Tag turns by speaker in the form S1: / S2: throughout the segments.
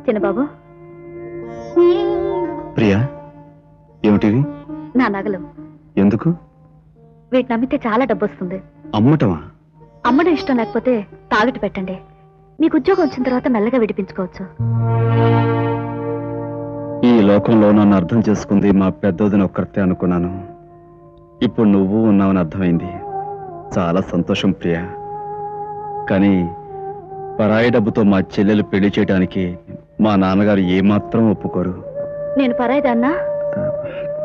S1: చిన్నబాబు.
S2: ప్రియా, ఏమిటివి?
S1: నా నగలు.
S2: ఎందుకు?
S1: వీటిని అమ్మితే చాలా డబ్బు వస్తుంది.
S2: అమ్మటమా?
S1: అమ్మడం ఇష్టం లేకపోతే తాగట్టు పెట్టండి. మీకు ఉద్యోగం వచ్చిన తర్వాత మెల్లగా విడిపించుకోవచ్చు.
S2: ఈ లోకంలో నన్ను అర్థం చేసుకుంది మా పెద్దోదిని ఒక్కరితే అనుకున్నాను. ఇప్పుడు నువ్వు ఉన్నావని అర్థమైంది. చాలా సంతోషం ప్రియా. కానీ పరాయి డబ్బుతో మా చెల్లెలు పెళ్లి చేయడానికి మా నాన్నగారు ఏమాత్రం ఒప్పుకోరు.
S1: నేను పరాయిదాన్నా?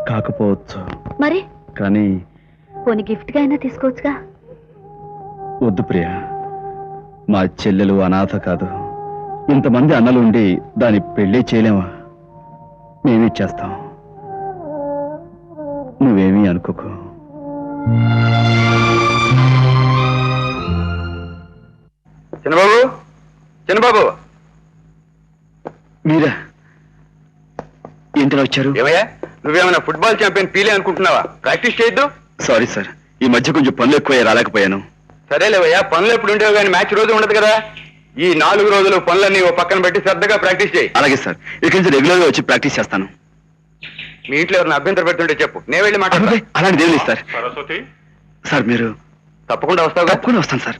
S2: కాకపోవచ్చు.
S1: మరి?
S2: కానీ
S1: పోనీ గిఫ్ట్ గా అయినా తీసుకోవచ్చుగా.
S2: వద్దు ప్రియా, మా చెల్లెలు అనాథ కాదు. ఇంతమంది అన్నలుండి దాని పెళ్లి చేయలేమా? మేమీ చేస్తాం. నువ్వేమీ అనుకోకు.
S3: చిన్నబాబు, చిన్నబాబు,
S2: మీరా ఇంటిలో వచ్చారు?
S3: ఏమయ్యా, నువ్వేమైనా ఫుట్బాల్ ఛాంపియన్ పీలే అనుకుంటున్నావా? ప్రాక్టీస్ చేయొద్దు.
S2: సారీ సార్, ఈ మధ్య కొంచెం పనులు ఎక్కువ రాలేకపోయాను.
S3: సరేలేవయ్యా, పనులు ఎప్పుడు ఉండేవి కానీ మ్యాచ్ రోజు ఉండదు కదా. ఈ 4 రోజులు పనులన్నీ ఓ పక్కన పెట్టి శ్రద్ధగా ప్రాక్టీస్ చేయి.
S2: అలాగే సార్, ఇక్కడి నుంచి రెగ్యులర్ గా వచ్చి ప్రాక్టీస్ చేస్తాను.
S3: మీ ఇంట్లో ఎవరైనా అభ్యంతరం పెడుతుంటే చెప్పు, నేను వెళ్ళి మాట్లాడతా.
S2: అలాంటిది ఏం లేదు సార్.
S3: సరస్వతి,
S2: సార్ మీరు
S3: తప్పకుండా వస్తావుగా?
S2: తప్పకుండా వస్తాను సార్.